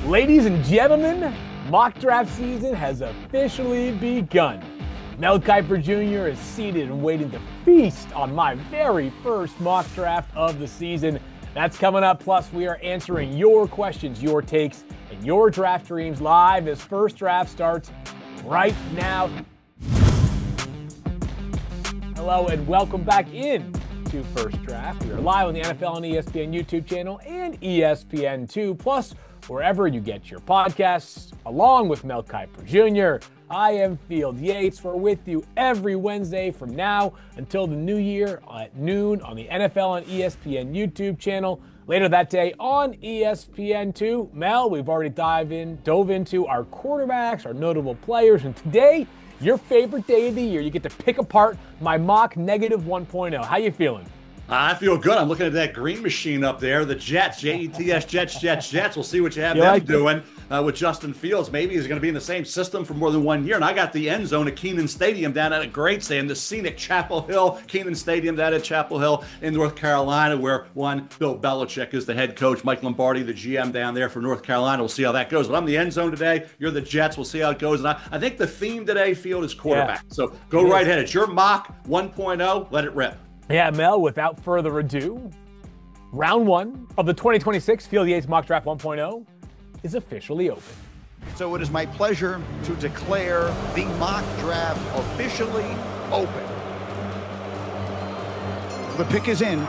Ladies and gentlemen, mock draft season has officially begun. Mel Kiper Jr. is seated and waiting to feast on my very first mock draft of the season. That's coming up. Plus, we are answering your questions, your takes, and your draft dreams live as First Draft starts right now. Hello and welcome back in to First Draft. We are live on the NFL and ESPN YouTube channel and ESPN2, plus wherever you get your podcasts, along with Mel Kiper Jr. I am Field Yates. We're with you every Wednesday from now until the new year at noon on the NFL and ESPN YouTube channel. Later that day on ESPN2, Mel, we've already dove into our quarterbacks, our notable players, and today, your favorite day of the year, you get to pick apart my mock negative 1.0. How you feeling? I feel good. I'm looking at that green machine up there, the Jets, Jets, Jets. We'll see what you have doing with Justin Fields. Maybe he's going to be in the same system for more than 1 year. And I got the end zone at Kenan Stadium down at a great stadium, the scenic Chapel Hill, Kenan Stadium down at Chapel Hill in North Carolina, where Bill Belichick is the head coach, Mike Lombardi, the GM down there for North Carolina. We'll see how that goes. But I'm the end zone today. You're the Jets. We'll see how it goes. And I think the theme today, Field, is quarterback. Yeah. So go right ahead. It's your mock 1.0. Let it rip. Yeah, Mel, without further ado, round one of the 2026 Field Yates Mock Draft 1.0 is officially open. So it is my pleasure to declare the mock draft officially open. The pick is in.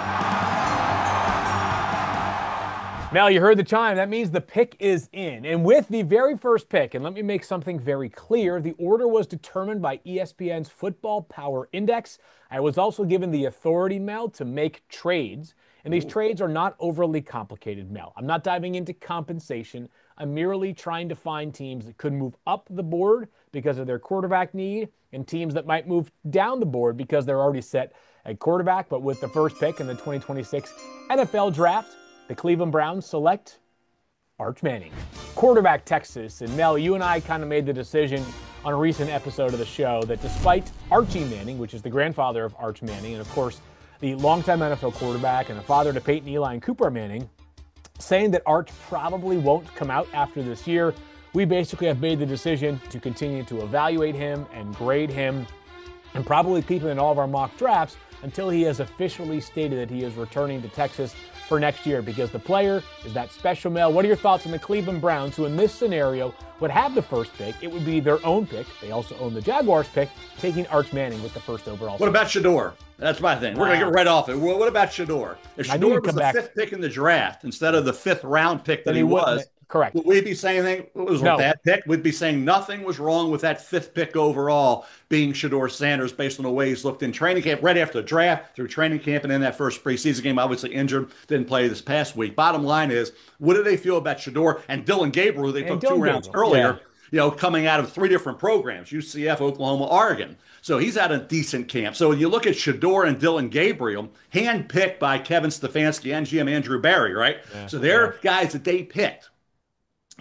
Mel, you heard the chime. That means the pick is in. And with the very first pick, and let me make something very clear, the order was determined by ESPN's Football Power Index. I was also given the authority, Mel, to make trades. And these trades are not overly complicated, Mel. I'm not diving into compensation. I'm merely trying to find teams that could move up the board because of their quarterback need and teams that might move down the board because they're already set at quarterback. But with the first pick in the 2026 NFL Draft, the Cleveland Browns select Arch Manning, quarterback Texas. And Mel, you and I kind of made the decision on a recent episode of the show that despite Archie Manning, which is the grandfather of Arch Manning, and of course the longtime NFL quarterback and the father to Peyton, Eli, and Cooper Manning, saying that Arch probably won't come out after this year, we basically have made the decision to continue to evaluate him and grade him and probably keep him in all of our mock drafts until he has officially stated that he is returning to Texas for next year, because the player is that special. Mel, what are your thoughts on the Cleveland Browns, who in this scenario would have the first pick? It would be their own pick. They also own the Jaguars pick, taking Arch Manning with the first overall. What about Shador? That's my thing. We're going to get right off it. What about Shador? If Shador was the fifth pick in the draft instead of the fifth round pick that he was, correct, would we be saying it was a bad pick? We'd be saying nothing was wrong with that fifth pick overall being Shador Sanders based on the way he's looked in training camp, right after the draft, through training camp, and in that first preseason game, obviously injured, didn't play this past week. Bottom line is, what do they feel about Shador and Dylan Gabriel, who they took 2 rounds earlier, coming out of 3 different programs, UCF, Oklahoma, Oregon. So he's at a decent camp. So you look at Shador and Dylan Gabriel, handpicked by Kevin Stefanski and GM Andrew Barry, right? Yeah, so they're guys that they picked.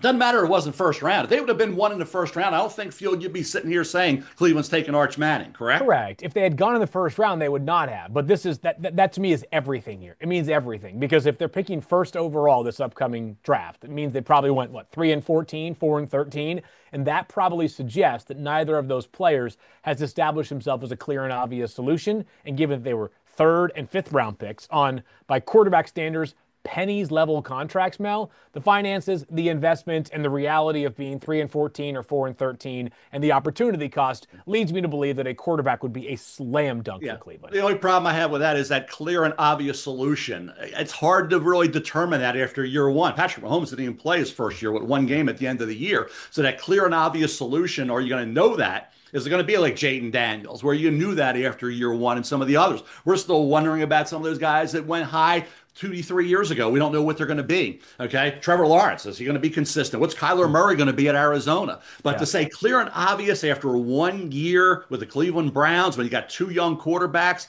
Doesn't matter if it wasn't first round. If they would have been one in the first round, I don't think, Field, you'd be sitting here saying Cleveland's taking Arch Manning, correct? Correct. If they had gone in the first round, they would not have. But this is that to me is everything here. It means everything, because if they're picking first overall this upcoming draft, it means they probably went 3-14, 4-13, and that probably suggests that neither of those players has established himself as a clear and obvious solution. And given that they were 3rd and 5th round picks on, by quarterback standards, pennies level contracts, Mel, the finances, the investment, and the reality of being 3-14 or 4-13 and the opportunity cost leads me to believe that a quarterback would be a slam dunk for Cleveland. The only problem I have with that is that clear and obvious solution. It's hard to really determine that after year one. Patrick Mahomes didn't even play his first year with 1 game at the end of the year. So that clear and obvious solution, are you going to know that? Is it going to be like Jaden Daniels, where you knew that after year one, and some of the others? We're still wondering about some of those guys that went high 2-3 years ago. We don't know what they're going to be. Okay. Trevor Lawrence, is he going to be consistent? What's Kyler Murray going to be at Arizona? But to say clear and obvious after 1 year with the Cleveland Browns, when you got 2 young quarterbacks,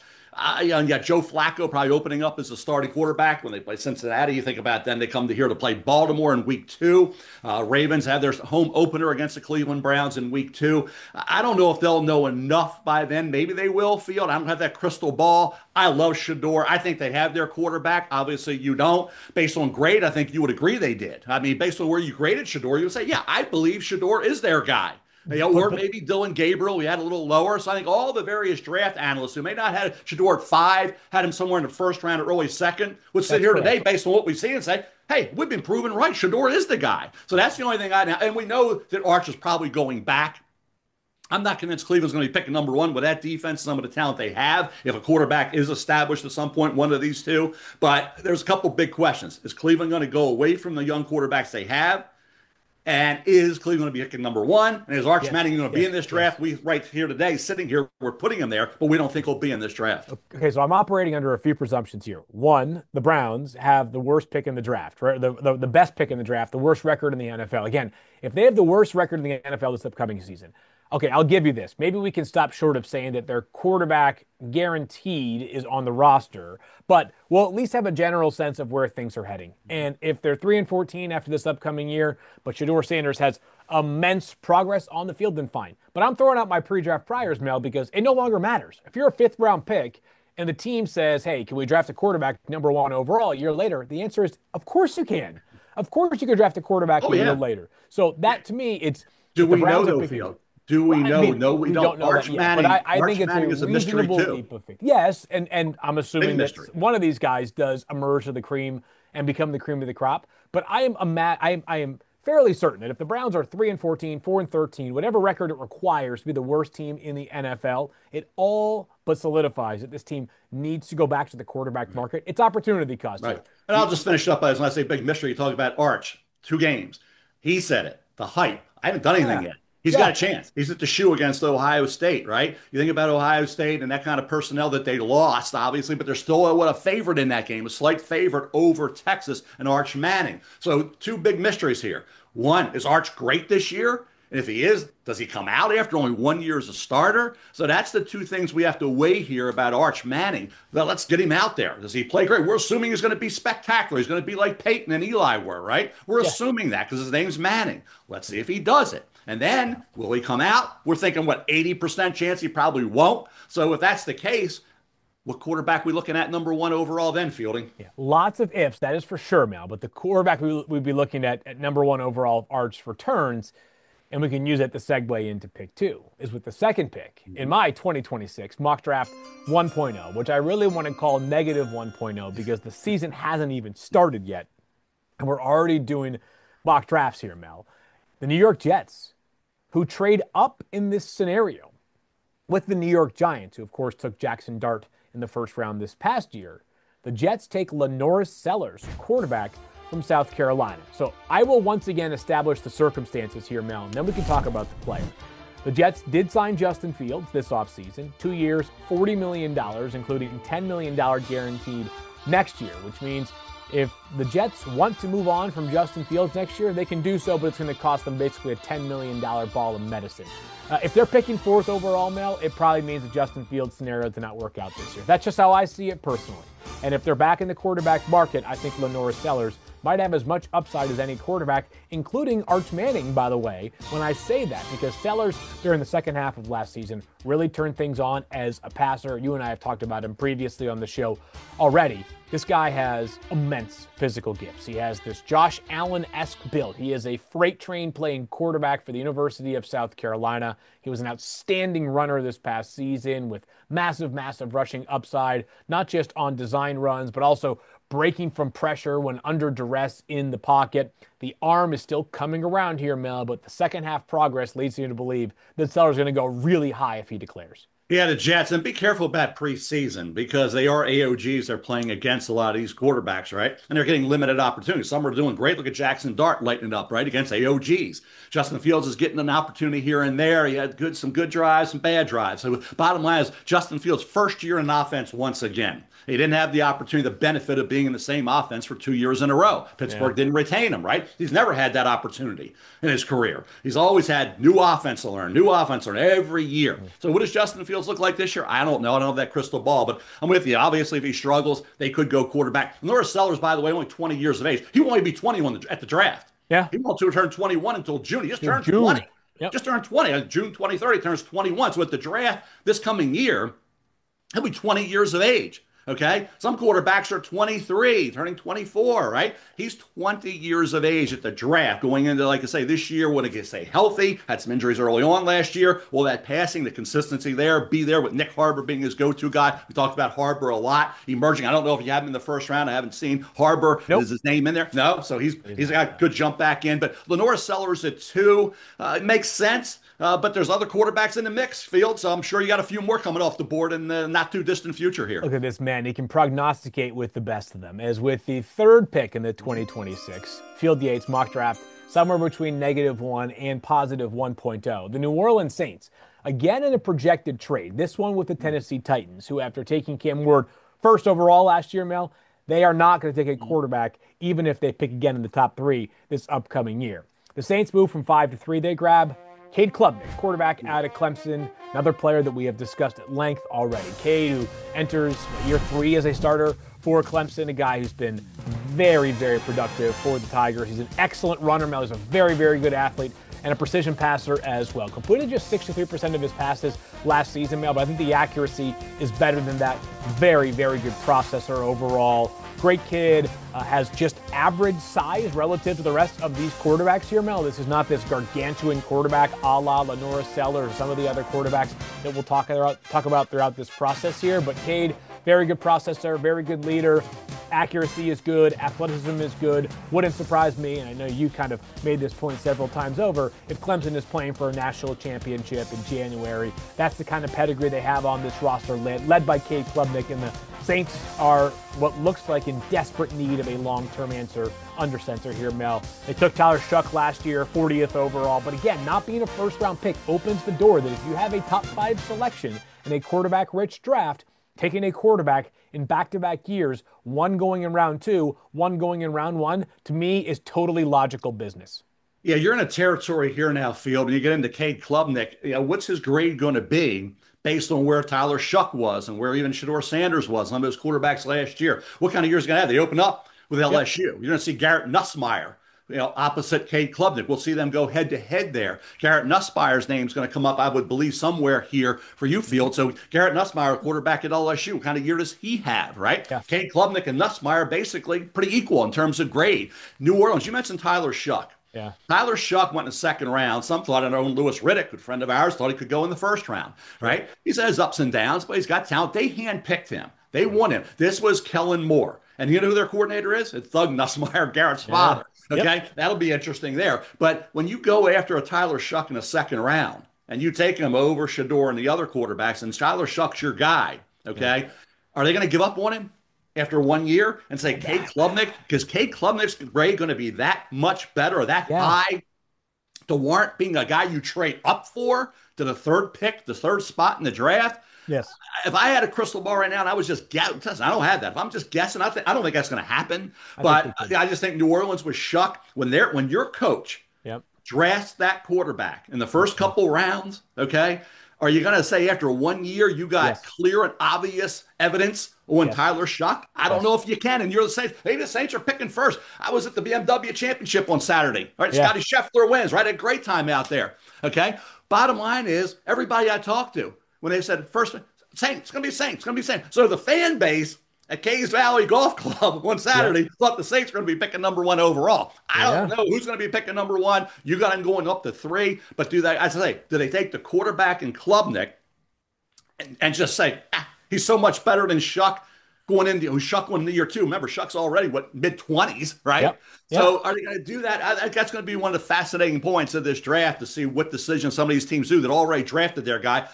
You got Joe Flacco probably opening up as a starting quarterback when they play Cincinnati. You think about then they come to here to play Baltimore in week 2. Ravens have their home opener against the Cleveland Browns in week 2. I don't know if they'll know enough by then. Maybe they will, Field. I don't have that crystal ball. I love Shedeur. I think they have their quarterback. Obviously, you don't. Based on grade, I think you would agree they did. I mean, based on where you graded Shedeur, you would say, yeah, I believe Shedeur is their guy. Or maybe Dylan Gabriel, we had a little lower. So I think all the various draft analysts who may not have Shedeur at 5, had him somewhere in the first round or early second, would sit here today based on what we've seen and say, hey, we've been proven right. Shedeur is the guy. So that's the only thing and we know that Arch is probably going back. I'm not convinced Cleveland's going to be picking number 1 with that defense, some of the talent they have, if a quarterback is established at some point, one of these two. But there's a couple big questions. Is Cleveland going to go away from the young quarterbacks they have? And is Cleveland going to be picking number 1? And is Arch Manning going to be in this draft? We right here today, sitting here, we're putting him there, but we don't think he'll be in this draft. Okay, so I'm operating under a few presumptions here. One, the Browns have the worst pick in the draft, right? The best pick in the draft, the worst record in the NFL. Again, if they have the worst record in the NFL this upcoming season, okay, I'll give you this. Maybe we can stop short of saying that their quarterback guaranteed is on the roster, but we'll at least have a general sense of where things are heading. And if they're 3-14 after this upcoming year, but Shedeur Sanders has immense progress on the field, then fine. But I'm throwing out my pre-draft priors, Mel, because it no longer matters. If you're a 5th round pick and the team says, hey, can we draft a quarterback number 1 overall a year later? The answer is, of course you can. Of course you could draft a quarterback a year later. So that, to me, it's... Do we know, though, Field? Do we know? No, we don't know Arch Manning, but I think it's a reasonable leap of faith. Yes, and I'm assuming that one of these guys does emerge to the cream and become the cream of the crop. But I am fairly certain that if the Browns are 3-14, 4-13, whatever record it requires to be the worst team in the NFL, it all but solidifies that this team needs to go back to the quarterback market. It's opportunity cost. Right. And I'll just finish up as when I say big mystery, you talk about Arch, 2 games. He said it, the hype. I haven't done anything yet. He's got a chance. He's at the shoe against Ohio State, right? You think about Ohio State and that kind of personnel that they lost, obviously, but they're still a favorite in that game, a slight favorite over Texas and Arch Manning. So 2 big mysteries here. One, is Arch great this year? And if he is, does he come out after only 1 year as a starter? So that's the 2 things we have to weigh here about Arch Manning. Well, let's get him out there. Does he play great? We're assuming he's going to be spectacular. He's going to be like Peyton and Eli were, right? We're assuming that because his name's Manning. Let's see if he does it. And then, will he come out? We're thinking, 80% chance he probably won't. So if that's the case, what quarterback we looking at number 1 overall then, Fielding? Yeah, lots of ifs, that is for sure, Mel. But the quarterback we'd be looking at number 1 overall, Arch returns, and we can use it to segue into pick 2, is with the second pick in my 2026 mock draft 1.0, which I really want to call negative 1.0 because the season hasn't even started yet. And we're already doing mock drafts here, Mel. The New York Jets, who trade up in this scenario with the New York Giants, who of course took Jackson Dart in the first round this past year. The Jets take LaNorris Sellers, quarterback from South Carolina. So I will once again establish the circumstances here, Mel, and then we can talk about the player. The Jets did sign Justin Fields this offseason, 2 years, $40 million, including $10 million guaranteed next year, which means if the Jets want to move on from Justin Fields next year, they can do so, but it's going to cost them basically a $10 million ball of medicine. If they're picking 4th overall, Mel, it probably means the Justin Fields scenario did not work out this year. That's just how I see it personally. And if they're back in the quarterback market, I think LaNorris Sellers might have as much upside as any quarterback, including Arch Manning, by the way, when I say that, because Sellers, during the second half of last season, really turned things on as a passer. You and I have talked about him previously on the show already. This guy has immense physical gifts. He has this Josh Allen-esque build. He is a freight train playing quarterback for the University of South Carolina. He was an outstanding runner this past season with massive, massive rushing upside, not just on design runs, but also breaking from pressure when under duress in the pocket. The arm is still coming around here, Mel, but the second half progress leads you to believe that Sellers is going to go really high if he declares. Yeah, the Jets, and be careful about preseason because they are AOGs. They're playing against a lot of these quarterbacks, right? And they're getting limited opportunities. Some are doing great. Look at Jackson Dart lighting it up, right, against AOGs. Justin Fields is getting an opportunity here and there. He had some good drives, some bad drives. So bottom line is Justin Fields' first year in offense once again. He didn't have the opportunity, the benefit of being in the same offense for 2 years in a row. Pittsburgh didn't retain him, right? He's never had that opportunity in his career. He's always had new offense to learn every year. So what does Justin Fields look like this year? I don't know. I don't have that crystal ball, but I'm with you. Obviously, if he struggles, they could go quarterback. LaNorris Sellers, by the way, only 20 years of age. He won't be 21 at the draft. Yeah. He won't turn 21 until June. He just turned June. 20. Yep. Just turned 20. On June 23rd, he turns 21. So at the draft this coming year, he'll be 20 years of age. Okay. Some quarterbacks are 23, turning 24, right? He's 20 years of age at the draft going into, like I say, this year, want to stay healthy, had some injuries early on last year. Will that passing, the consistency there, be there with Nick Harbor being his go-to guy? We talked about Harbor a lot, emerging. I don't know if you have him in the first round. I haven't seen Harbor. Nope. Is his name in there? No. So he's got a good jump back in. But LaNorris Sellers at 2, it makes sense. But there's other quarterbacks in the mix, Field, so I'm sure you got a few more coming off the board in the not too distant future here. Look at this man. He can prognosticate with the best of them. As with the 3rd pick in the 2026 Field Yates mock draft, somewhere between -1 and +1.0. The New Orleans Saints, again in a projected trade, this one with the Tennessee Titans, who after taking Cam Ward first overall last year, Mel, they are not going to take a quarterback even if they pick again in the top 3 this upcoming year. The Saints move from 5 to 3. They grab Cade Klubnik, quarterback out of Clemson, another player that we have discussed at length already. Cade, who enters year 3 as a starter for Clemson, a guy who's been very, very productive for the Tigers. He's an excellent runner. Mel, he's a very, very good athlete and a precision passer as well. Completed just 63% of his passes last season, Mel, but I think the accuracy is better than that. Very, very good processor overall. Great kid, has just average size relative to the rest of these quarterbacks here, Mel. This is not this gargantuan quarterback a la LaNorris Sellers or some of the other quarterbacks that we'll talk about throughout this process here. But Cade, very good processor, very good leader. Accuracy is good. Athleticism is good. Wouldn't surprise me, and I know you kind of made this point several times over, if Clemson is playing for a national championship in January. That's the kind of pedigree they have on this roster, led by Cade Klubnik, and the Saints are what looks like in desperate need of a long-term answer under center here, Mel. They took Tyler Shuck last year, 40th overall, but again, not being a first-round pick opens the door that if you have a top 5 selection in a quarterback-rich draft, taking a quarterback in back-to-back years, one going in round 2, one going in round 1, to me is totally logical business. Yeah, you're in a territory here now, Field, and you get into Cade Klubnik. What's his grade going to be based on where Tyler Shuck was and where even Shedeur Sanders was, some of those quarterbacks last year? What kind of year is he going to have? They open up with LSU. You're going to see Garrett Nussmeier, opposite Cade Klubnik. We'll see them go head-to-head there. Garrett Nussmeier's name is going to come up, I would believe, somewhere here for you, Field. So Garrett Nussmeier, quarterback at LSU, what kind of year does he have, right? Yeah. Cade Klubnik and Nussmeier basically pretty equal in terms of grade. New Orleans, you mentioned Tyler Shuck. Yeah. Tyler Shuck went in the 2nd round. Some thought, our own Louis Riddick, good friend of ours, thought he could go in the 1st round, right? He's had his ups and downs, but he's got talent. They handpicked him. They won him. This was Kellen Moore. And you know who their coordinator is? It's Thug Nussmeier, Garrett's father. Okay? That'll be interesting there. But when you go after a Tyler Shuck in the 2nd round and you take him over Shedeur and the other quarterbacks, and Tyler Shuck's your guy, okay? Are they going to give up on him after 1 year and say Cade Klubnik? Because Cade Klubnik's grade going to be that much better or that high to warrant being a guy you trade up for to the 3rd pick, the 3rd spot in the draft? Yes. If I had a crystal ball right now and I was just guessing, I don't have that. If I'm just guessing, I don't think that's going to happen. But I just think New Orleans was Shuck when your coach drafts that quarterback in the first couple rounds, okay? Are you going to say after 1 year you got clear and obvious evidence on Tyler Shuck? I don't know if you can. And you're the Saints. Maybe the Saints are picking first. I was at the BMW Championship on Saturday. Right? Scotty Scheffler wins. Right? A great time out there. Okay? Bottom line is, everybody I talked to, when they said first, Saints, it's going to be Saints, it's going to be Saints. So the fan base at Cays Valley Golf Club on Saturday thought the Saints were going to be picking number 1 overall. I don't know who's going to be picking number 1. You got them going up to 3. But do they take the quarterback in Klubnik and just say, he's so much better than Shuck going into Shuck went into year 2. Remember, Shuck's already, mid-20s, right? So are they going to do that? I think that's going to be one of the fascinating points of this draft, to see what decisions some of these teams do that already drafted their guy,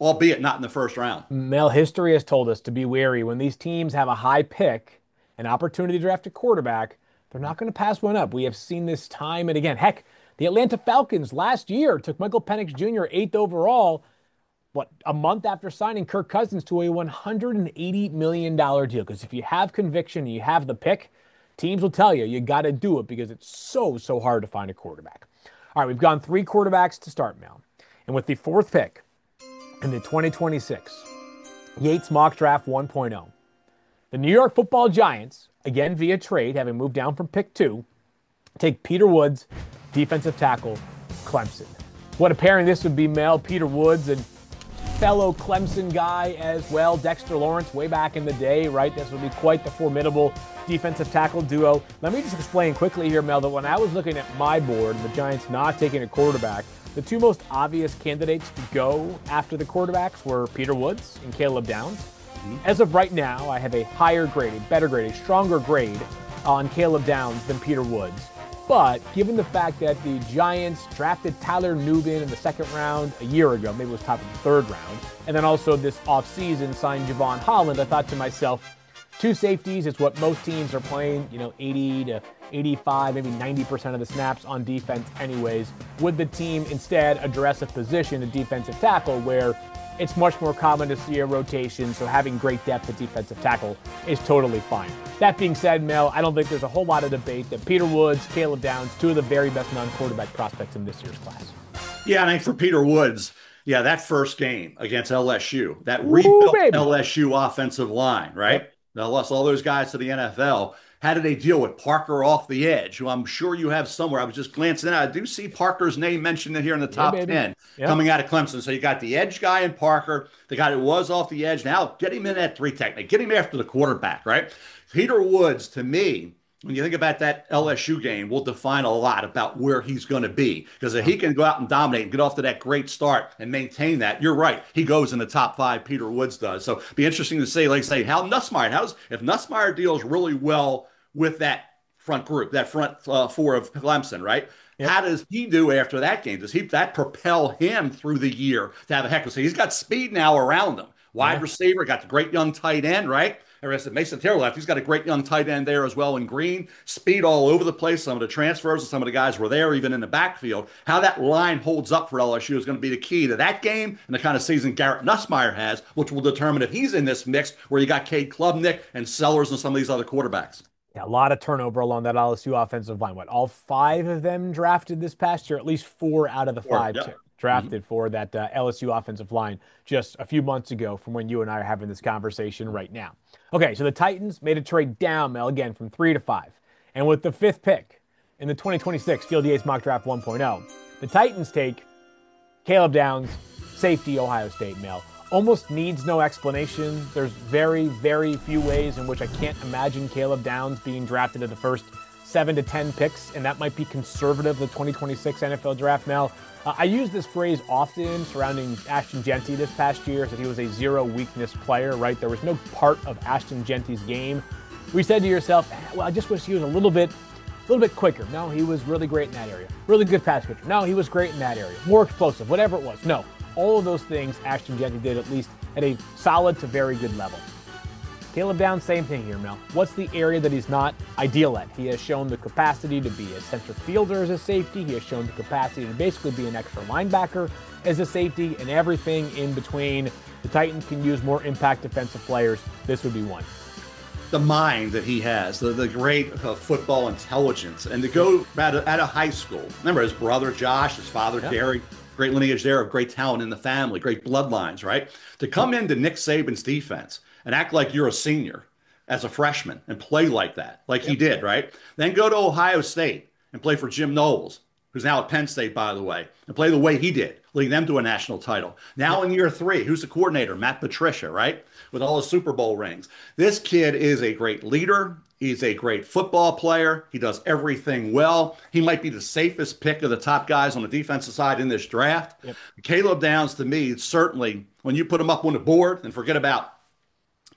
albeit not in the 1st round. Mel, history has told us to be wary when these teams have a high pick, an opportunity to draft a quarterback. They're not going to pass one up. We have seen this time and again. Heck, the Atlanta Falcons last year took Michael Penix Jr. 8th overall. a month after signing Kirk Cousins to a $180 million deal. Because if you have conviction and you have the pick, teams will tell you, you got to do it because it's so hard to find a quarterback. All right, we've gone 3 quarterbacks to start, Mel. And with the 4th pick in the 2026 Yates Mock Draft 1.0, the New York Football Giants, again via trade, having moved down from pick 2, take Peter Woods, defensive tackle, Clemson. What a pairing this would be, Mel. Peter Woods and fellow Clemson guy as well, Dexter Lawrence, way back in the day, right? This would be quite the formidable defensive tackle duo. Let me just explain quickly here, Mel, that when I was looking at my board and the Giants not taking a quarterback, the 2 most obvious candidates to go after the quarterbacks were Peter Woods and Caleb Downs. As of right now, I have a higher grade, a better grade, a stronger grade on Caleb Downs than Peter Woods. But given the fact that the Giants drafted Tyler Nubin in the 2nd round a year ago, maybe it was top of the 3rd round, and then also this offseason signed Javon Holland, I thought to myself, 2 safeties is what most teams are playing, 80 to 85, maybe 90% of the snaps on defense anyways. Would the team instead address a position, a defensive tackle, where it's much more common to see a rotation, so having great depth at defensive tackle is totally fine. That being said, Mel, I don't think there's a whole lot of debate that Peter Woods, Caleb Downs, 2 of the very best non-quarterback prospects in this year's class. Yeah, and I think for Peter Woods, yeah, that first game against LSU, that rebuilt LSU offensive line, right? Yep. They lost all those guys to the NFL. How did they deal with Parker off the edge, who I'm sure you have somewhere? I was just glancing at. I do see Parker's name mentioned in here in the top 10 coming out of Clemson. So you got the edge guy in Parker, the guy that was off the edge. Now get him in at 3 technique. Get him after the quarterback, right? Peter Woods, to me, when you think about that LSU game, will define a lot about where he's going to be. Because if he can go out and dominate and get off to that great start and maintain that, you're right. He goes in the top 5, Peter Woods does. So it'd be interesting to see, how Nussmeier, if Nussmeier deals really well with that front group, that front 4 of Clemson, right? Yep. How does he do after that game? Does that propel him through the year to have a heck of a season? He's got speed now around him. Wide receiver, got the great young tight end, right? Mason Taylor left. He's got a great young tight end there as well in Green. Speed all over the place. Some of the transfers and some of the guys were there even in the backfield. How that line holds up for LSU is going to be the key to that game and the kind of season Garrett Nussmeier has, which will determine if he's in this mix where you got Cade Klubnik and Sellers and some of these other quarterbacks. Yeah, a lot of turnover along that LSU offensive line. All 5 of them drafted this past year? At least 4 out of the 5 drafted for that LSU offensive line just a few months ago from when you and I are having this conversation right now. Okay, so the Titans made a trade down, Mel, again from 3 to 5. And with the 5th pick in the 2026 Field Yates Mock Draft 1.0, the Titans take Caleb Downs, safety, Ohio State, Mel. Almost needs no explanation. There's very few ways in which I can't imagine Caleb Downs being drafted at the first 7 to 10 picks, and that might be conservative, the 2026 NFL draft, Mel. I use this phrase often surrounding Ashton Jeanty this past year, that he was a zero weakness player, right? There was no part of Ashton Jeanty's game. We said to yourself, well, I just wish he was a little bit quicker. No, he was really great in that area. Really good pass catcher. No, he was great in that area. More explosive, whatever it was. No, all of those things Ashton Jeanty did at least at a solid to very good level. Caleb Downs, same thing here, Mel. What's the area that he's not ideal at? He has shown the capacity to be a center fielder as a safety. He has shown the capacity to basically be an extra linebacker as a safety, and everything in between. The Titans can use more impact defensive players. This would be one. The mind that he has, the great football intelligence, and to go out of high school. Remember his brother Josh, his father Gary, great lineage there of great talent in the family, great bloodlines, right? To come into Nick Saban's defense and act like you're a senior as a freshman and play like that, like he did, right? Then go to Ohio State and play for Jim Knowles, who's now at Penn State, by the way, and play the way he did, leading them to a national title. Now in year 3, who's the coordinator? Matt Patricia, right? With all his Super Bowl rings. This kid is a great leader. He's a great football player. He does everything well. He might be the safest pick of the top guys on the defensive side in this draft. Caleb Downs, to me, certainly, when you put him up on the board and forget about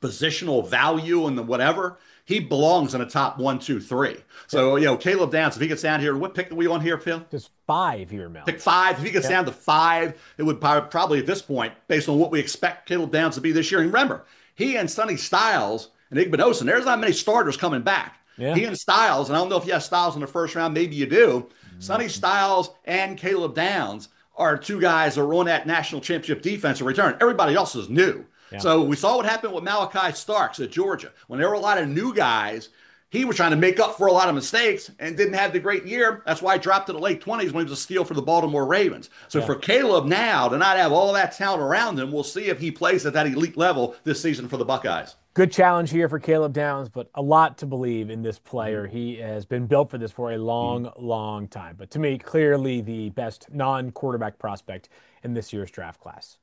positional value and the whatever, he belongs in the top 1, 2, 3. So, Caleb Downs, if he gets down here, what pick are we on here, Phil? Just 5 here, Mel. Pick 5. If he gets down to 5, it would probably at this point, based on what we expect Caleb Downs to be this year. And remember, he and Sonny Styles and Igbenogson, there's not many starters coming back. He and Styles, and I don't know if you have Styles in the first round, maybe you do. Sonny Styles and Caleb Downs are two guys that are on that national championship defense in return. Everybody else is new. Yeah. So we saw what happened with Malachi Starks at Georgia. When there were a lot of new guys, he was trying to make up for a lot of mistakes and didn't have the great year. That's why he dropped to the late 20s when he was a steal for the Baltimore Ravens. So for Caleb now to not have all that talent around him, we'll see if he plays at that elite level this season for the Buckeyes. Good challenge here for Caleb Downs, but a lot to believe in this player. He has been built for this for a long time. But to me, clearly the best non-quarterback prospect in this year's draft class.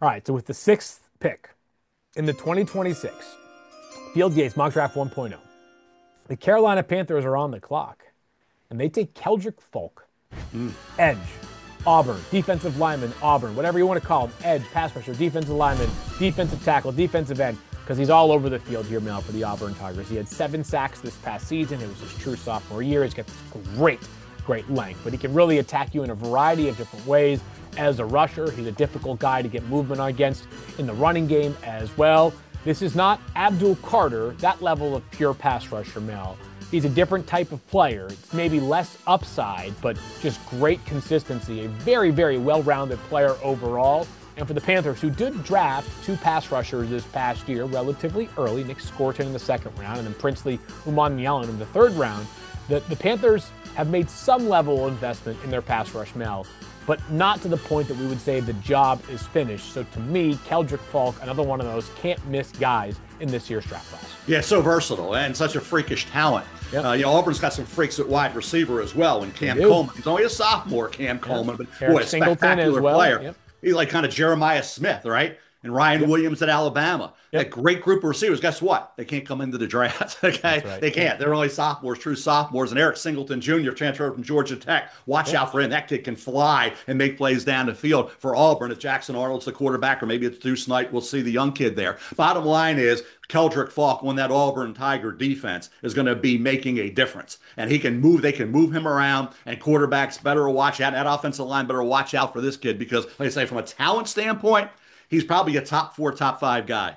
All right, so with the 6th pick in the 2026 Field Yates Mock Draft 1.0, the Carolina Panthers are on the clock, and they take Keldric Faulk, edge, Auburn, defensive lineman, Auburn, whatever you want to call him, edge, pass rusher, defensive lineman, defensive tackle, defensive end, because he's all over the field here, Mel, for the Auburn Tigers. He had 7 sacks this past season. It was his true sophomore year. He's got this great length, but he can really attack you in a variety of different ways. As a rusher, he's a difficult guy to get movement against in the running game as well. This is not Abdul Carter, that level of pure pass rusher, Mel. He's a different type of player. It's maybe less upside, but just great consistency. A very well-rounded player overall. And for the Panthers, who did draft 2 pass rushers this past year, relatively early, Nick Scorton in the 2nd round, and then Princely Umanmielen in the 3rd round, the Panthers have made some level of investment in their pass rush, Mel, but not to the point that we would say the job is finished. So to me, Keldric Faulk, another one of those can't-miss guys in this year's draft class. Yeah, so versatile and such a freakish talent. Yep. Auburn's got some freaks at wide receiver as well. And Cam Coleman, he's only a sophomore, Cam Coleman, but boy, a spectacular player. Yep. He's like kind of Jeremiah Smith, right? And Ryan Williams at Alabama. That great group of receivers. Guess what? They can't come into the draft. Okay, right. They can't. They're only sophomores, true sophomores. And Eric Singleton Jr. transferred from Georgia Tech. Watch out for him. That kid can fly and make plays down the field for Auburn. If Jackson Arnold's the quarterback, or maybe it's Deuce Knight, we'll see the young kid there. Bottom line is, Keldric Faulk, when that Auburn Tiger defense is going to be making a difference, and he can move. They can move him around, and quarterbacks better watch out. That offensive line better watch out for this kid because, like I say, from a talent standpoint, he's probably a top 4, top 5 guy.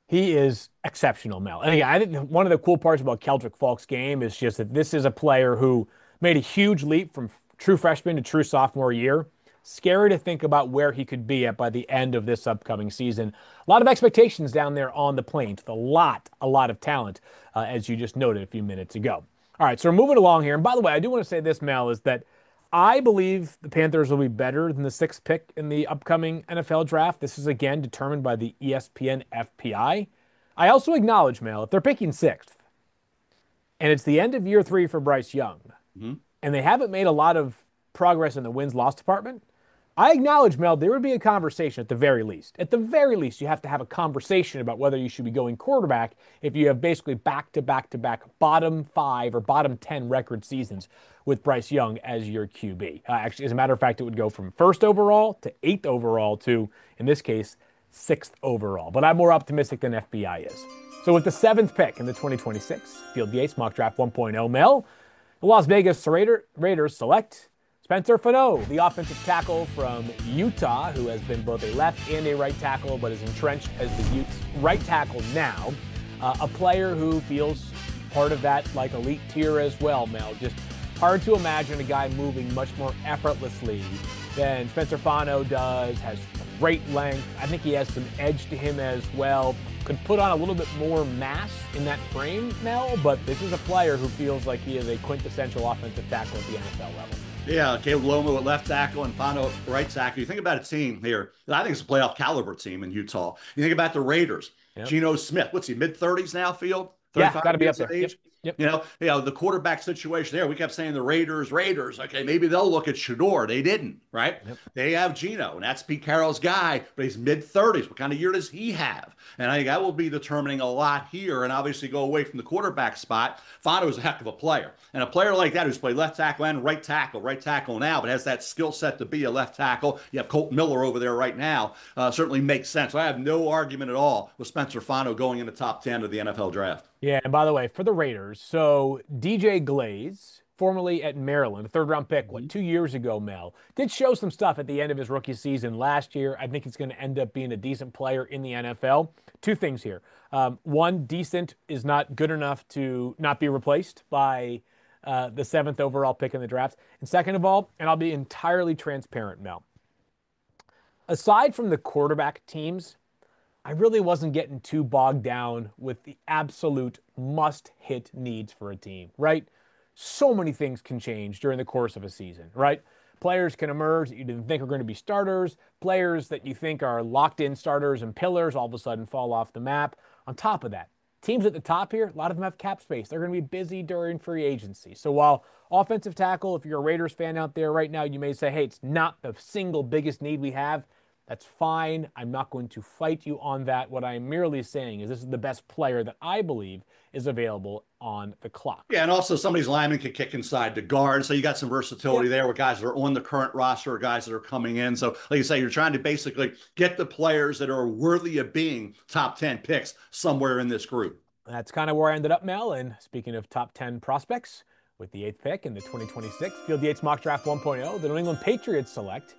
He is exceptional, Mel. And again, I think one of the cool parts about Keldric Faulk's game is just that this is a player who made a huge leap from true freshman to true sophomore year. Scary to think about where he could be at by the end of this upcoming season. A lot of expectations down there on the Plains. A lot of talent, as you just noted a few minutes ago. All right, so we're moving along here. And by the way, I do want to say this, Mel, is that I believe the Panthers will be better than the 6th pick in the upcoming NFL draft. This is, again, determined by the ESPN FPI. I also acknowledge, Mel, if they're picking 6th, and it's the end of year 3 for Bryce Young, and they haven't made a lot of progress in the wins-loss department, I acknowledge, Mel, there would be a conversation at the very least. At the very least, you have to have a conversation about whether you should be going quarterback if you have basically back-to-back bottom 5 or bottom 10 record seasons with Bryce Young as your QB. Actually, as a matter of fact, it would go from 1st overall to 8th overall to, in this case, 6th overall. But I'm more optimistic than FBI is. So with the 7th pick in the 2026 Field Yates Mock Draft 1.0, Mel, the Las Vegas Raiders select Spencer Fano, the offensive tackle from Utah, who has been both a left and a right tackle, but is entrenched as the Utes' right tackle now. A player who feels part of that like elite tier as well, Mel. Just hard to imagine a guy moving much more effortlessly than Spencer Fano does, has great length. I think he has some edge to him as well. Could put on a little bit more mass in that frame, Mel, but this is a player who feels like he is a quintessential offensive tackle at the NFL level. Yeah, Caleb Lomo at left tackle and Fano at right tackle. You think about a team here, I think it's a playoff caliber team in Utah. You think about the Raiders. Geno Smith, what's he, mid-30s now, Field? Yeah, got to be up there. Yep. You know, the quarterback situation there, we kept saying the Raiders. Okay, maybe they'll look at Shedeur. They didn't, right? Yep. They have Geno, and that's Pete Carroll's guy, but he's mid-30s. What kind of year does he have? And I think that will be determining a lot here, and obviously go away from the quarterback spot. Fano is a heck of a player. And a player like that who's played left tackle and right tackle now, but has that skill set to be a left tackle. You have Colton Miller over there right now. Certainly makes sense. So I have no argument at all with Spencer Fano going in the top 10 of the NFL draft. Yeah, and by the way, for the Raiders, so DJ Glaze, formerly at Maryland, a 3rd-round pick, 2 years ago, Mel, did show some stuff at the end of his rookie season last year. I think he's going to end up being a decent player in the NFL. 2 things here. One, decent is not good enough to not be replaced by the 7th overall pick in the draft. And second of all, and I'll be entirely transparent, Mel, aside from the quarterback teams, I really wasn't getting too bogged down with the absolute must-hit needs for a team, right? So many things can change during the course of a season, right? Players can emerge that you didn't think are going to be starters. Players that you think are locked-in starters and pillars all of a sudden fall off the map. On top of that, teams at the top here, a lot of them have cap space. They're going to be busy during free agency. So while offensive tackle, if you're a Raiders fan out there right now, you may say, hey, it's not the single biggest need we have. That's fine. I'm not going to fight you on that. What I'm merely saying is this is the best player that I believe is available on the clock. Yeah, and also somebody's lineman can kick inside the guard. So you got some versatility there with guys that are on the current roster or guys that are coming in. So like you say, you're trying to basically get the players that are worthy of being top 10 picks somewhere in this group. That's kind of where I ended up, Mel. And speaking of top 10 prospects, with the 8th pick in the 2026 Field Yates Mock Draft 1.0, the New England Patriots select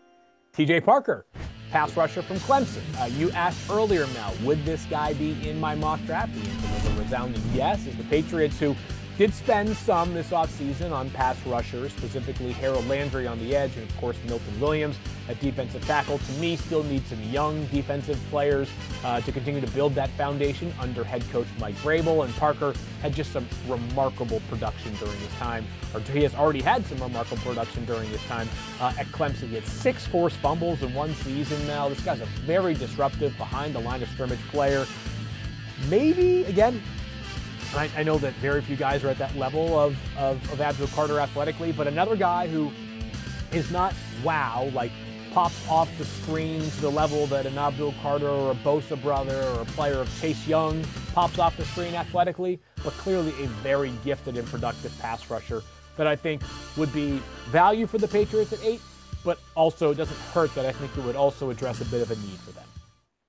T.J. Parker, pass rusher from Clemson. You asked earlier, Mel, would this guy be in my mock draft? The answer was a resounding yes, as the Patriots, who did spend some this offseason on pass rushers, specifically Harold Landry on the edge, and of course Milton Williams at defensive tackle, to me still need some young defensive players to continue to build that foundation under head coach Mike Vrabel. And Parker had just some remarkable production during his time, or he has already had some remarkable production during his time at Clemson. He had 6 forced fumbles in one season now. This guy's a very disruptive, behind the line of scrimmage player. Maybe, again, I know that very few guys are at that level of Abdul Carter athletically, but another guy who is not wow, like pops off the screen to the level that an Abdul Carter or a Bosa brother or a player of Chase Young pops off the screen athletically, but clearly a very gifted and productive pass rusher that I think would be value for the Patriots at 8, but also it doesn't hurt that I think it would also address a bit of a need for them.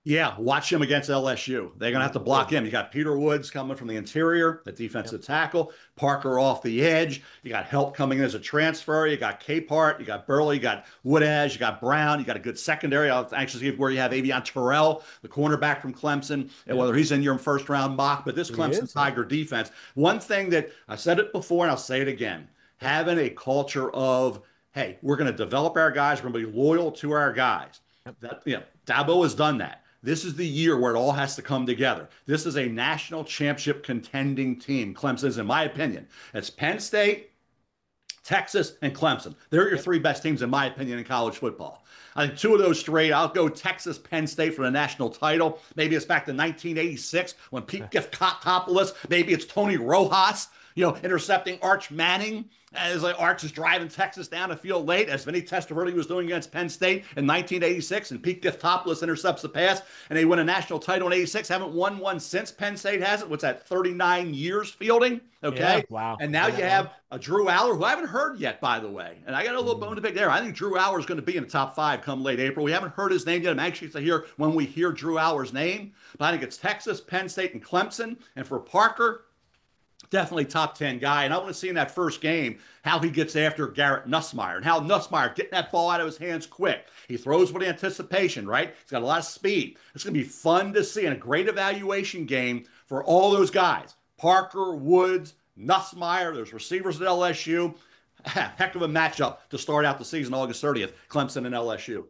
Yeah, watch him against LSU. They're going to have to block him. You got Peter Woods coming from the interior, the defensive tackle, Parker off the edge. You got help coming in as a transfer. You got Capehart, you got Burley, you got Woodage, you got Brown. You got a good secondary. I'm anxious to see where you have Avion Terrell, the cornerback from Clemson, and whether he's in your first-round mock. But this Clemson Tiger defense, one thing that I said it before and I'll say it again, having a culture of, hey, we're going to develop our guys. We're going to be loyal to our guys. That, Dabo has done that. This is the year where it all has to come together. This is a national championship contending team. Clemson is, in my opinion. It's Penn State, Texas, and Clemson. They're your 3 best teams, in my opinion, in college football. I think 2 of those 3, I'll go Texas, Penn State for the national title. Maybe it's back to 1986 when Pete Giftopoulos, maybe it's Tony Rojas, intercepting Arch Manning as Arch is driving Texas down the field late, as Vinny Testaverde was doing against Penn State in 1986, and Pete Giftopoulos intercepts the pass, and they win a national title in 86. Haven't won one since Penn State has it. What's that, 39 years fielding? Okay. Yeah, wow. And now you have a Drew Aller, who I haven't heard yet, by the way. And I got a little bone to pick there. I think Drew Aller is going to be in the top 5 come late April. We haven't heard his name yet. I'm anxious to hear when we hear Drew Aller's name. But I think it's Texas, Penn State, and Clemson. And for Parker, definitely top 10 guy. And I want to see in that first game how he gets after Garrett Nussmeier and how Nussmeier getting that ball out of his hands quick. He throws with anticipation, right? He's got a lot of speed. It's going to be fun to see and a great evaluation game for all those guys. Parker, Woods, Nussmeier, there's receivers at LSU. Heck of a matchup to start out the season August 30th, Clemson and LSU.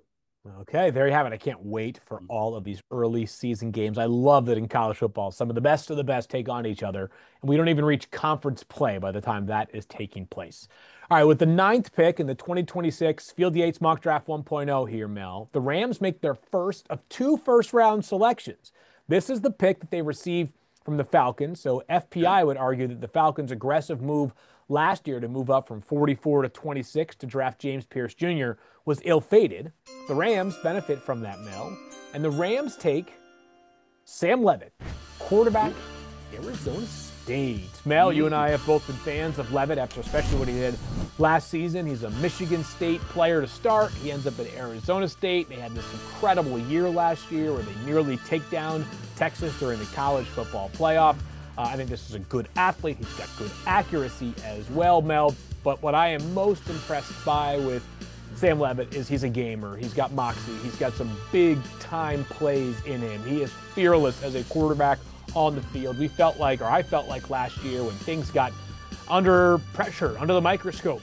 Okay, there you have it. I can't wait for all of these early season games. I love that in college football, some of the best take on each other, and we don't even reach conference play by the time that is taking place. All right, with the 9th pick in the 2026 Field Yates Mock Draft 1.0 here, Mel, the Rams make their first of 2 first-round selections. This is the pick that they received from the Falcons, so FPI would argue that the Falcons' aggressive move last year to move up from 44 to 26 to draft James Pierce Jr. was ill-fated. The Rams benefit from that, Mel. And the Rams take Sam Leavitt, quarterback, Arizona State. Mel, you and I have both been fans of Leavitt after especially what he did last season. He's a Michigan State player to start. He ends up at Arizona State. They had this incredible year last year where they nearly take down Texas during the college football playoff. I think this is a good athlete. He's got good accuracy as well, Mel. But what I am most impressed by with Sam Leavitt is he's a gamer. He's got moxie. He's got some big-time plays in him. He is fearless as a quarterback on the field. I felt like last year when things got under pressure, under the microscope.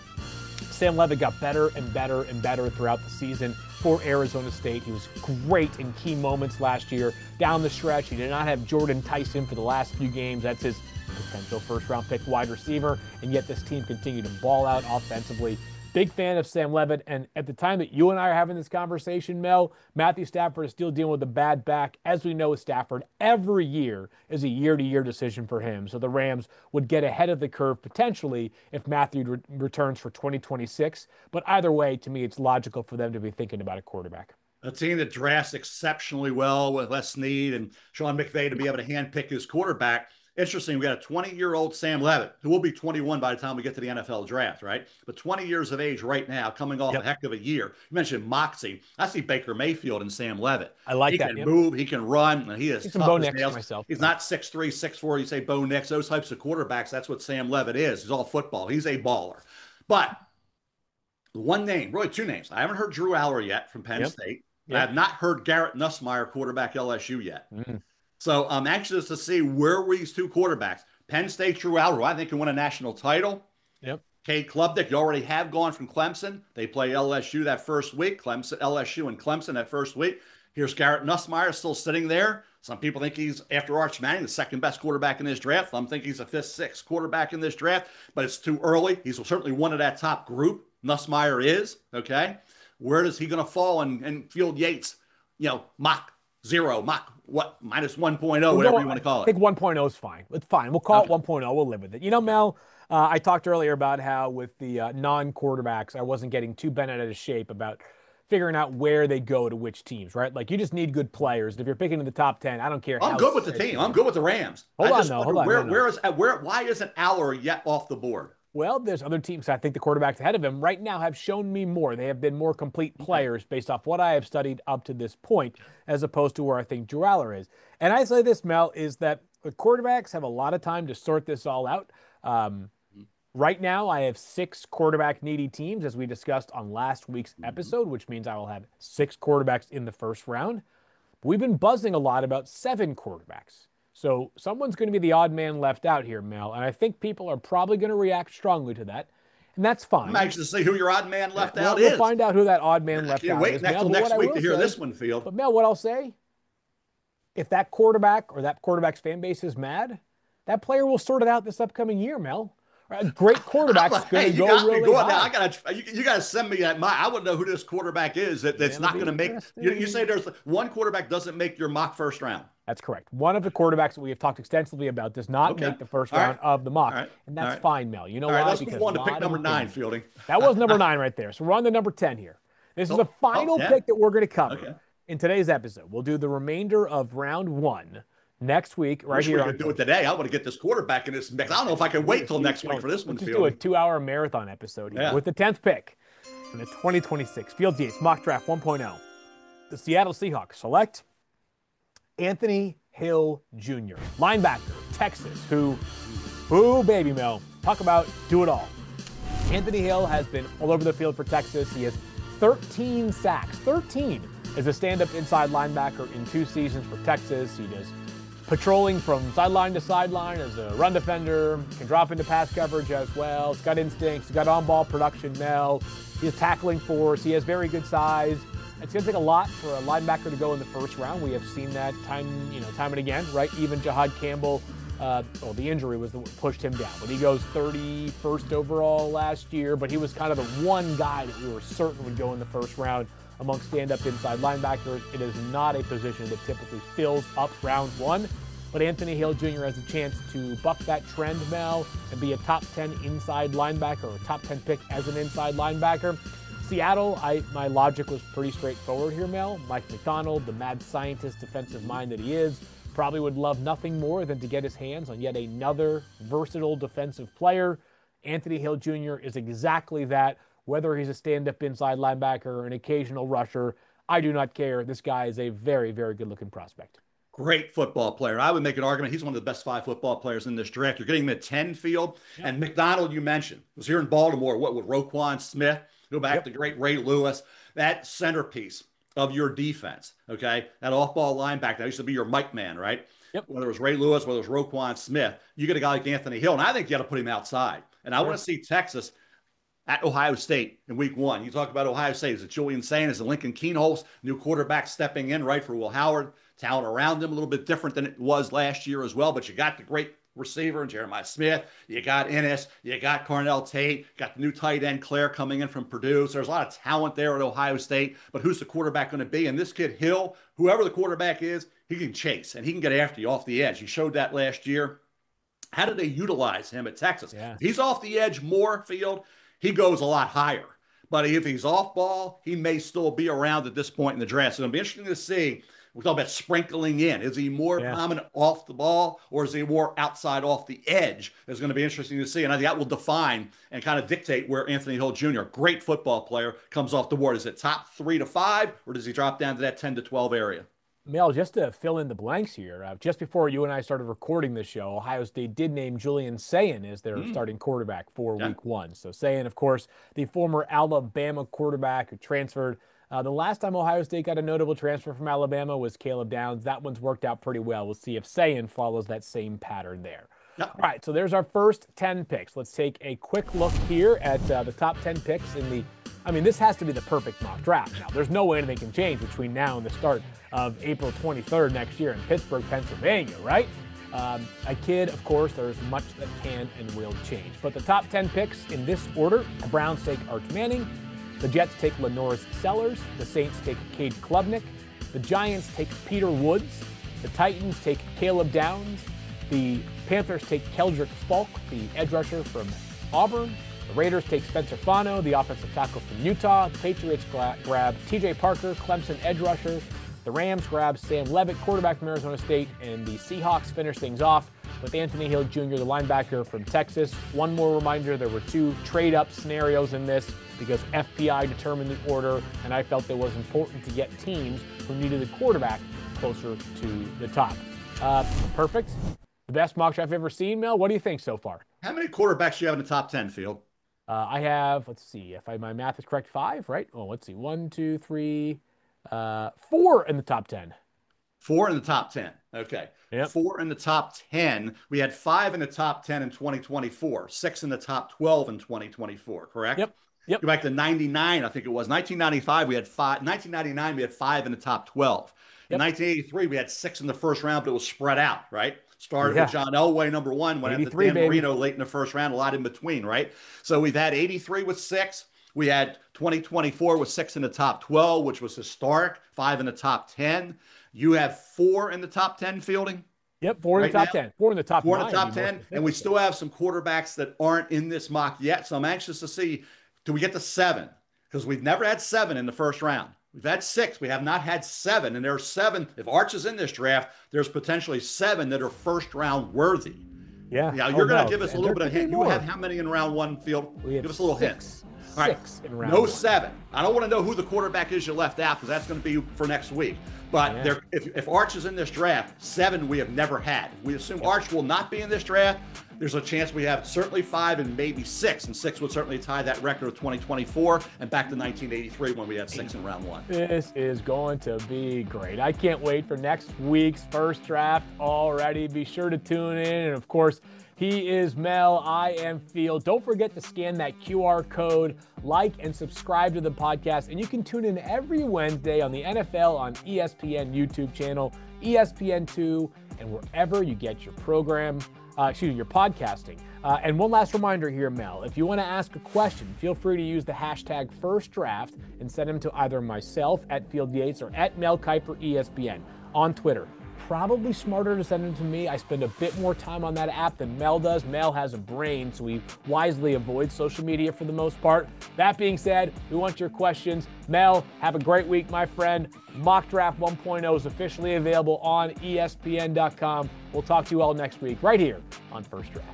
Sam Leavitt got better and better and better throughout the season for Arizona State. He was great in key moments last year. Down the stretch, he did not have Jordan Tyson for the last few games. That's his potential first-round pick wide receiver, and yet this team continued to ball out offensively. Big fan of Sam Leavitt, and at the time that you and I are having this conversation, Mel, Matthew Stafford is still dealing with a bad back. As we know with Stafford, every year is a year-to-year decision for him. So the Rams would get ahead of the curve potentially if Matthew returns for 2026. But either way, to me, it's logical for them to be thinking about a quarterback. A team that drafts exceptionally well with Les Snead and Sean McVay to be able to handpick his quarterback. Interesting, we got a 20-year-old Sam Leavitt, who will be 21 by the time we get to the NFL draft, right? But 20 years of age right now, coming off a heck of a year. You mentioned moxie. I see Baker Mayfield and Sam Leavitt. I like that. He can move, he can run, and he is He's tough Bo as Nix nails. myself. He's not 6'3", 6'4", you say Bo Nix, those types of quarterbacks, that's what Sam Leavitt is. He's all football. He's a baller. But one name, really two names. I haven't heard Drew Aller yet from Penn State. I have not heard Garrett Nussmeier, quarterback LSU yet. So I'm anxious to see where were these two quarterbacks. Penn State, Drew Aller, who I think can win a national title. Cade Klubnik, you already have gone from Clemson. They play LSU that first week. LSU and Clemson that first week. Here's Garrett Nussmeier still sitting there. Some people think he's, after Arch Manning, the second best quarterback in this draft. Some think he's a fifth, sixth quarterback in this draft, but it's too early. He's certainly one of that top group. Nussmeier is, okay? Where is he going to fall and field Yates? Mach 0, Mach what, minus 1.0, whatever you want to call it. I think 1.0 is fine. It's fine. We'll call it 1.0. We'll live with it. Mel, I talked earlier about how with the non-quarterbacks, I wasn't getting too bent out of shape about figuring out where they go to which teams, right? Like, you just need good players. And if you're picking in the top 10, I don't care. I'm good with the team. I'm good with the Rams. Hold on. Why isn't Aller yet off the board? Well, there's other teams. I think the quarterbacks ahead of him right now have shown me more. They have been more complete players based off what I have studied up to this point, as opposed to where I think Drew Aller is. And I say this, Mel, is that the quarterbacks have a lot of time to sort this all out. Right now, I have 6 quarterback-needy teams, as we discussed on last week's episode, which means I will have 6 quarterbacks in the first round. We've been buzzing a lot about 7 quarterbacks. So someone's going to be the odd man left out here, Mel, and I think people are probably going to react strongly to that, and that's fine. I'm anxious to see who your odd man left out is. We'll find out who that odd man left out is. Wait until next week to hear this one, Field. But, Mel, what I'll say, if that quarterback or that quarterback's fan base is mad, that player will sort it out this upcoming year, Mel. A great quarterback's going to go really high. Now, you got to send me that. I want to know who this quarterback is that's not going to make. You say there's one quarterback doesn't make your mock first round. That's correct. One of the quarterbacks that we have talked extensively about does not make the first round of the mock, and that's fine, Mel. You know why? Let's move on to pick number 9, Fielding. That was number 9 right there. So we're on to number 10 here. This is the final pick that we're going to cover in today's episode. We'll do the remainder of round 1. Next week, right here. We're going to do it today. I want to get this quarterback in this mix. I don't know if I can wait till next week for this one, Field. Let's do a 2-hour marathon episode here with the 10th pick in the 2026 Field Yates Mock Draft 1.0. The Seattle Seahawks select Anthony Hill Jr., linebacker, Texas, who, baby Mel, talk about do it all. Anthony Hill has been all over the field for Texas. He has 13 sacks, 13 as a stand-up inside linebacker in 2 seasons for Texas. He does patrolling from sideline to sideline as a run defender, can drop into pass coverage as well. He's got instincts, he's got on-ball production, Mel. He has tackling force, he has very good size. It's going to take a lot for a linebacker to go in the first round. We have seen that time and again, right? Even Jahad Campbell, the injury was what pushed him down. But he goes 31st overall last year, but he was kind of the one guy that we were certain would go in the first round among stand-up inside linebackers. It is not a position that typically fills up round 1, but Anthony Hill Jr. has a chance to buck that trend, Mel, and be a top 10 inside linebacker or a top 10 pick as an inside linebacker. Seattle, my logic was pretty straightforward here, Mel. Mike Macdonald, the mad scientist, defensive mind that he is, probably would love nothing more than to get his hands on yet another versatile defensive player. Anthony Hill Jr. is exactly that. Whether he's a stand-up inside linebacker or an occasional rusher, I do not care. This guy is a very, very good-looking prospect. Great football player. I would make an argument he's one of the best 5 football players in this draft. You're getting him at 10 Field. Yep. And McDonald, you mentioned, was here in Baltimore, with Roquan Smith, go back to great Ray Lewis, that centerpiece of your defense, okay? That off-ball linebacker, that used to be your Mike man, right? Yep. Whether it was Ray Lewis, whether it was Roquan Smith, you get a guy like Anthony Hill, and I think you got to put him outside. And I want to see Texas at Ohio State in week 1. You talk about Ohio State. Is it Julian Saying? Is it Lincoln Keenholz? New quarterback stepping in, right, for Will Howard. Talent around him a little bit different than it was last year as well. But you got the great receiver, Jeremiah Smith. You got Ennis. You got Cornell Tate. Got the new tight end, Claire, coming in from Purdue. So there's a lot of talent there at Ohio State. But who's the quarterback going to be? And this kid, Hill, whoever the quarterback is, he can chase and he can get after you off the edge. He showed that last year. How did they utilize him at Texas? Yeah. If he's off the edge more, Field, he goes a lot higher. But if he's off ball, he may still be around at this point in the draft. So it'll be interesting to see. We're talking about sprinkling in. Is he more prominent off the ball, or is he more outside off the edge? It's going to be interesting to see. And I think that will define and kind of dictate where Anthony Hill Jr., great football player, comes off the board. Is it top 3 to 5, or does he drop down to that 10 to 12 area? Mel, just to fill in the blanks here, just before you and I started recording this show, Ohio State did name Julian Saying as their starting quarterback for week 1. So Saying, of course, the former Alabama quarterback who transferred. The last time Ohio State got a notable transfer from Alabama was Caleb Downs. That one's worked out pretty well. We'll see if Saying follows that same pattern there. All right, so there's our first 10 picks. Let's take a quick look here at the top 10 picks in the this has to be the perfect mock draft now. There's no way anything can change between now and the start of April 23rd next year in Pittsburgh, Pennsylvania, right? A kid, of course, there's much that can and will change. But the top 10 picks in this order: the Browns take Arch Manning, the Jets take LaNorris Sellers, the Saints take Cade Klubnik, the Giants take Peter Woods, the Titans take Caleb Downs, the Panthers take Keldric Faulk, the edge rusher from Auburn, the Raiders take Spencer Fano, the offensive tackle from Utah, the Patriots grab TJ Parker, Clemson edge rusher, the Rams grab Sam Leavitt, quarterback from Arizona State, and the Seahawks finish things off with Anthony Hill Jr., the linebacker from Texas. One more reminder, there were 2 trade-up scenarios in this because FPI determined the order, and I felt it was important to get teams who needed a quarterback closer to the top. Perfect. The best mock draft I've ever seen, Mel. What do you think so far? How many quarterbacks do you have in the top 10, Field? I have, let's see, if my math is correct, 5, right? Oh, let's see, 1, 2, 3, 4 in the top 10. 4 in the top 10. Okay. Yep. 4 in the top 10. We had 5 in the top 10 in 2024, 6 in the top 12 in 2024, correct? Yep. Go back to 99, I think it was. 1995, we had 5. 1999, we had 5 in the top 12. In 1983, we had 6 in the first round, but it was spread out, right? Started with John Elway, number 1, went into Dan Marino late in the first round, a lot in between, right? So we've had 83 with 6. We had 2024 with 6 in the top 12, which was historic, 5 in the top 10. You have 4 in the top 10, Fielding? Yep, 4 in the top 10. 4 in the top 9. 4 in the top 10, and we still have some quarterbacks that aren't in this mock yet, so I'm anxious to see, do we get to 7? Because we've never had 7 in the first round. We've had 6. We have not had 7, and there are 7. If Arch is in this draft, there's potentially 7 that are first-round worthy. Yeah. Now, you're going to give us a little bit of hint. You have how many in round 1, Field? Give us a little hint. All right. 6 in round 1. 7. I don't want to know who the quarterback is you left out because that's going to be for next week. But if Arch is in this draft, 7 we have never had. We assume Arch will not be in this draft. There's a chance we have certainly 5 and maybe 6, and 6 would certainly tie that record of 2024 and back to 1983 when we had 6 in round 1. This is going to be great. I can't wait for next week's first draft already. Be sure to tune in, and of course, he is Mel, I am Field. Don't forget to scan that QR code, like and subscribe to the podcast, and you can tune in every Wednesday on the NFL on ESPN YouTube channel, ESPN2, and wherever you get your your podcasting. And one last reminder here, Mel, if you want to ask a question, feel free to use the hashtag FirstDraft and send them to either myself at Field Yates or at Mel Kiper ESPN on Twitter. Probably smarter to send them to me. I spend a bit more time on that app than Mel does. Mel has a brain, so he wisely avoids social media for the most part. That being said, we want your questions. Mel, have a great week, my friend. Mock Draft 1.0 is officially available on ESPN.com. We'll talk to you all next week right here on First Draft.